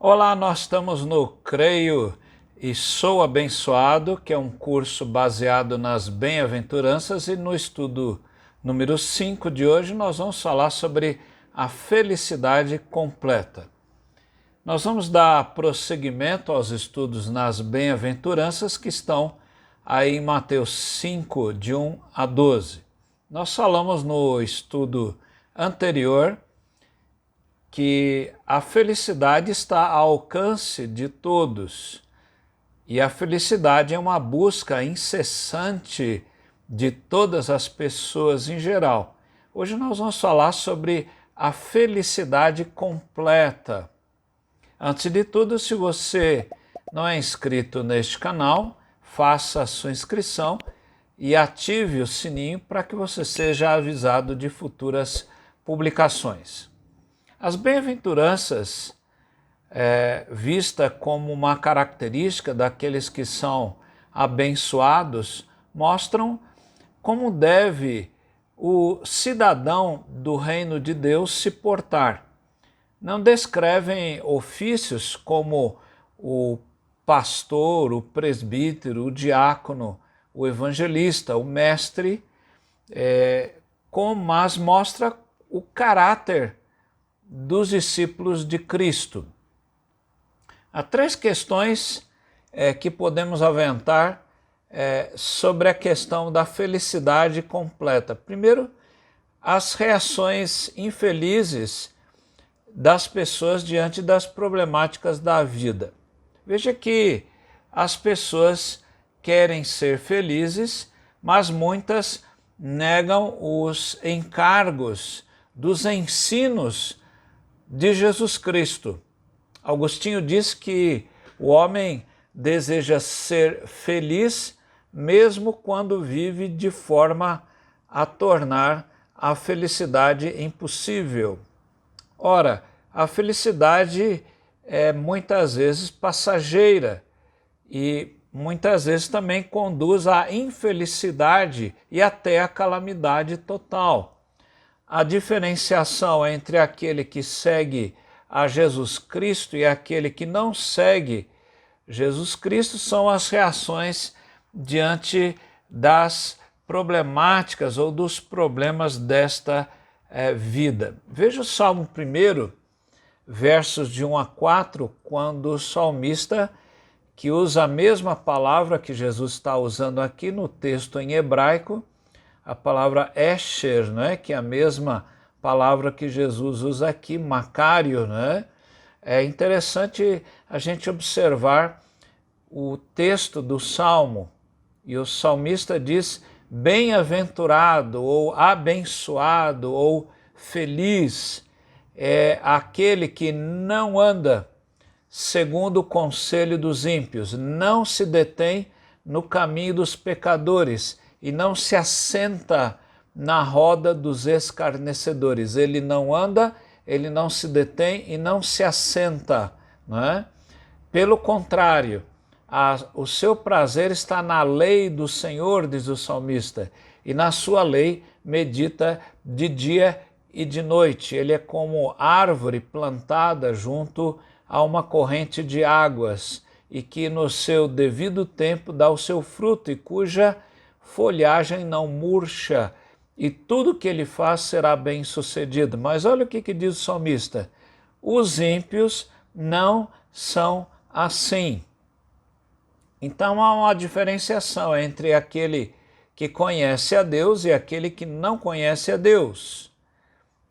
Olá, nós estamos no Creio e Sou Abençoado, que é um curso baseado nas bem-aventuranças, e no estudo número 5 de hoje nós vamos falar sobre a felicidade completa. Nós vamos dar prosseguimento aos estudos nas bem-aventuranças que estão aí em Mateus 5, de 1 a 12. Nós falamos no estudo anterior que a felicidade está ao alcance de todos e a felicidade é uma busca incessante de todas as pessoas em geral. Hoje nós vamos falar sobre a felicidade completa. Antes de tudo, se você não é inscrito neste canal, faça a sua inscrição e ative o sininho para que você seja avisado de futuras publicações. As bem-aventuranças, vista como uma característica daqueles que são abençoados, mostram como deve o cidadão do reino de Deus se portar. Não descrevem ofícios como o pastor, o presbítero, o diácono, o evangelista, o mestre, mas mostra o caráter dos discípulos de Cristo. Há três questões que podemos aventar sobre a questão da felicidade completa. Primeiro, as reações infelizes das pessoas diante das problemáticas da vida. Veja que as pessoas querem ser felizes, mas muitas negam os encargos dos ensinos de Jesus Cristo. Agostinho diz que o homem deseja ser feliz mesmo quando vive de forma a tornar a felicidade impossível. Ora, a felicidade é muitas vezes passageira e muitas vezes também conduz à infelicidade e até à calamidade total. A diferenciação entre aquele que segue a Jesus Cristo e aquele que não segue Jesus Cristo são as reações diante das problemáticas ou dos problemas desta vida. Veja o Salmo 1, versos de 1 a 4, quando o salmista, que usa a mesma palavra que Jesus está usando aqui no texto em hebraico, a palavra Esher, né, que é a mesma palavra que Jesus usa aqui, Macário, né? É interessante a gente observar o texto do Salmo, e o salmista diz: bem-aventurado, ou abençoado, ou feliz é aquele que não anda segundo o conselho dos ímpios, não se detém no caminho dos pecadores e não se assenta na roda dos escarnecedores. Ele não anda, ele não se detém e não se assenta, não é? Pelo contrário, o seu prazer está na lei do Senhor, diz o salmista, e na sua lei medita de dia e de noite. Ele é como árvore plantada junto a uma corrente de águas e que no seu devido tempo dá o seu fruto e cuja folhagem não murcha, e tudo que ele faz será bem sucedido. Mas olha o que diz o salmista: os ímpios não são assim. Então há uma diferenciação entre aquele que conhece a Deus e aquele que não conhece a Deus,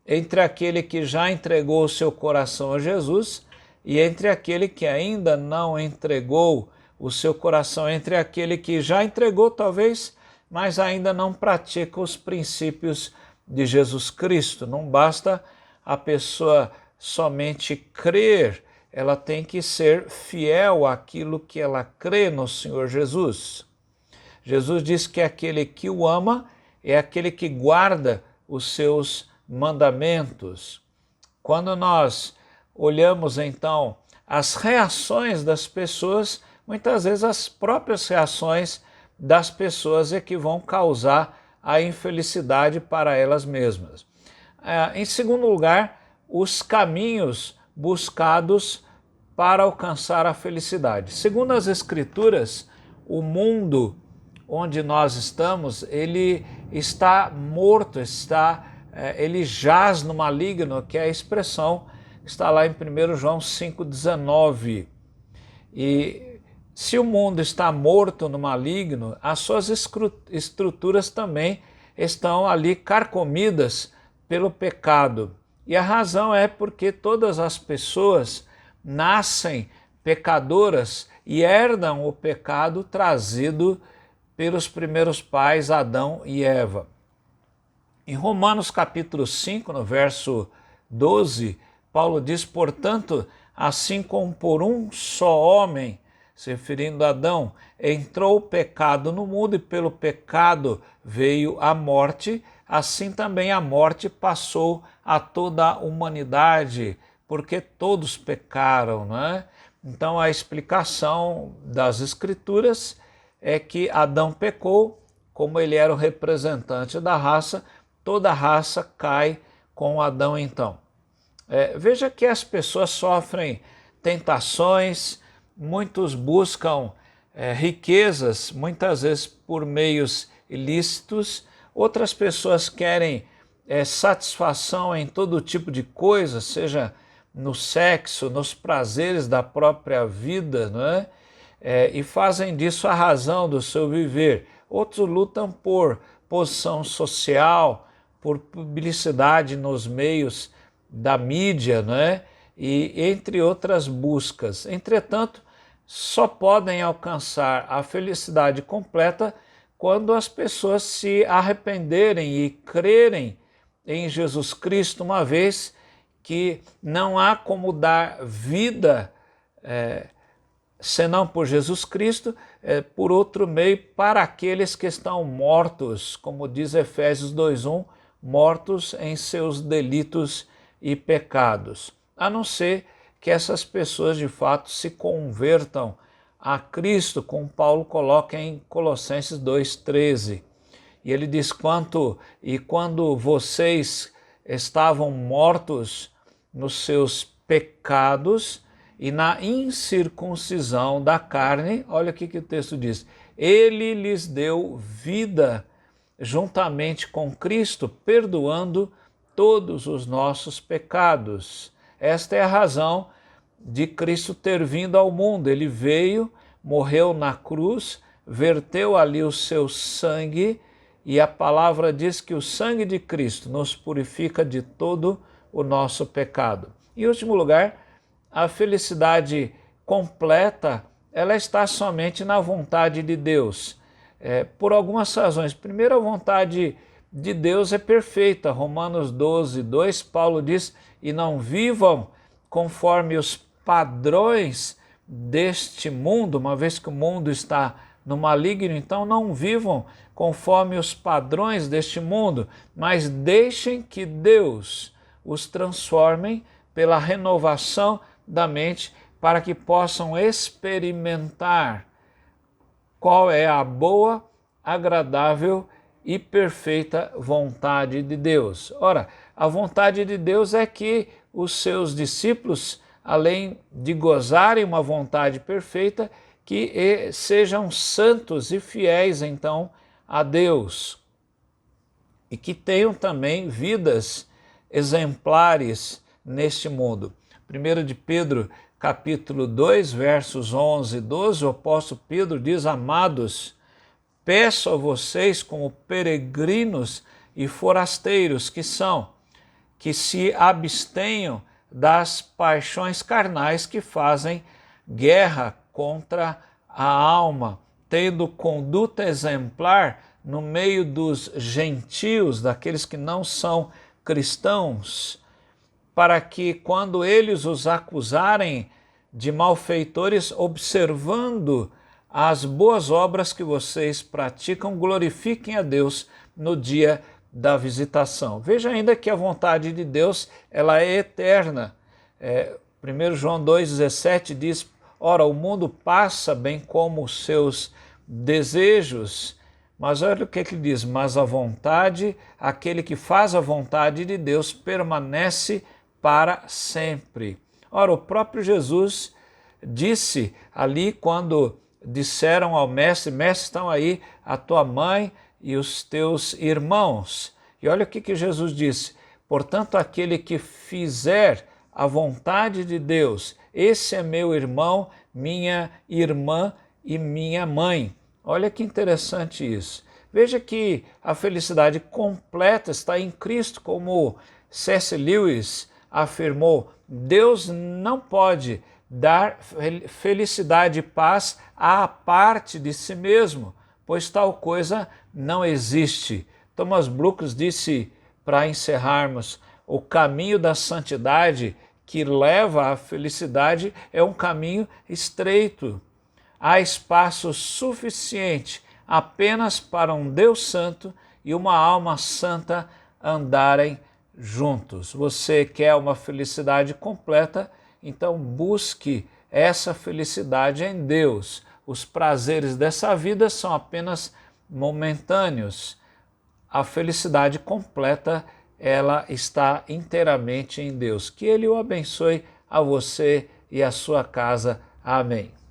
entre aquele que já entregou o seu coração a Jesus e entre aquele que ainda não entregou o seu coração, entre aquele que já entregou talvez, mas ainda não pratica os princípios de Jesus Cristo. Não basta a pessoa somente crer, ela tem que ser fiel àquilo que ela crê no Senhor Jesus. Jesus diz que aquele que o ama é aquele que guarda os seus mandamentos. Quando nós olhamos então as reações das pessoas, muitas vezes as próprias reações das pessoas é que vão causar a infelicidade para elas mesmas. Em segundo lugar, os caminhos buscados para alcançar a felicidade. Segundo as Escrituras, o mundo onde nós estamos, ele está morto, ele jaz no maligno, que é a expressão que está lá em 1 João 5,19. E se o mundo está morto no maligno, as suas estruturas também estão ali carcomidas pelo pecado. E a razão é porque todas as pessoas nascem pecadoras e herdam o pecado trazido pelos primeiros pais, Adão e Eva. Em Romanos capítulo 5, no verso 12, Paulo diz, portanto, assim como por um só homem, se referindo a Adão, entrou o pecado no mundo e pelo pecado veio a morte, assim também a morte passou a toda a humanidade, porque todos pecaram, não é? Então a explicação das Escrituras é que Adão pecou, como ele era o representante da raça, toda a raça cai com Adão então. Veja que as pessoas sofrem tentações, muitos buscam riquezas, muitas vezes por meios ilícitos, outras pessoas querem satisfação em todo tipo de coisa, seja no sexo, nos prazeres da própria vida, não é? E fazem disso a razão do seu viver. Outros lutam por posição social, por publicidade nos meios da mídia, não é? E entre outras buscas. Entretanto, só podem alcançar a felicidade completa quando as pessoas se arrependerem e crerem em Jesus Cristo, uma vez que não há como dar vida senão por Jesus Cristo, por outro meio, para aqueles que estão mortos, como diz Efésios 2:1, mortos em seus delitos e pecados. A não ser que essas pessoas de fato se convertam a Cristo, como Paulo coloca em Colossenses 2:13. E ele diz, quando vocês estavam mortos nos seus pecados e na incircuncisão da carne, olha o que o texto diz, ele lhes deu vida juntamente com Cristo, perdoando todos os nossos pecados. Esta é a razão de Cristo ter vindo ao mundo. Ele veio, morreu na cruz, verteu ali o seu sangue, e a palavra diz que o sangue de Cristo nos purifica de todo o nosso pecado. Em último lugar, a felicidade completa, ela está somente na vontade de Deus. Por algumas razões. Primeiro, a vontade de Deus é perfeita. Romanos 12:2, Paulo diz, e não vivam conforme os padrões deste mundo, uma vez que o mundo está no maligno, então não vivam conforme os padrões deste mundo, mas deixem que Deus os transforme pela renovação da mente, para que possam experimentar qual é a boa, agradável e perfeita vontade de Deus. Ora, a vontade de Deus é que os seus discípulos, além de gozarem uma vontade perfeita, que sejam santos e fiéis, então, a Deus. E que tenham também vidas exemplares neste mundo. 1 de Pedro, capítulo 2, versos 11 e 12, o apóstolo Pedro diz, amados, peço a vocês como peregrinos e forasteiros que são, que se abstenham das paixões carnais que fazem guerra contra a alma, tendo conduta exemplar no meio dos gentios, daqueles que não são cristãos, para que quando eles os acusarem de malfeitores, observando as boas obras que vocês praticam, glorifiquem a Deus no dia da visitação. Veja ainda que a vontade de Deus, ela é eterna. 1 João 2,17 diz, ora, o mundo passa bem como os seus desejos, mas olha o que ele diz, mas a vontade, aquele que faz a vontade de Deus permanece para sempre. Ora, o próprio Jesus disse ali quando disseram ao mestre: mestre, estão aí a tua mãe e os teus irmãos. E olha o que Jesus disse: portanto, aquele que fizer a vontade de Deus, esse é meu irmão, minha irmã e minha mãe. Olha que interessante isso. Veja que a felicidade completa está em Cristo, como C.S. Lewis afirmou. Deus não pode dar felicidade e paz à parte de si mesmo, pois tal coisa não existe. Thomas Brooks disse, para encerrarmos, o caminho da santidade que leva à felicidade é um caminho estreito. Há espaço suficiente apenas para um Deus santo e uma alma santa andarem juntos. Você quer uma felicidade completa? Então busque essa felicidade em Deus. Os prazeres dessa vida são apenas momentâneos. A felicidade completa, ela está inteiramente em Deus. Que Ele o abençoe a você e a sua casa. Amém.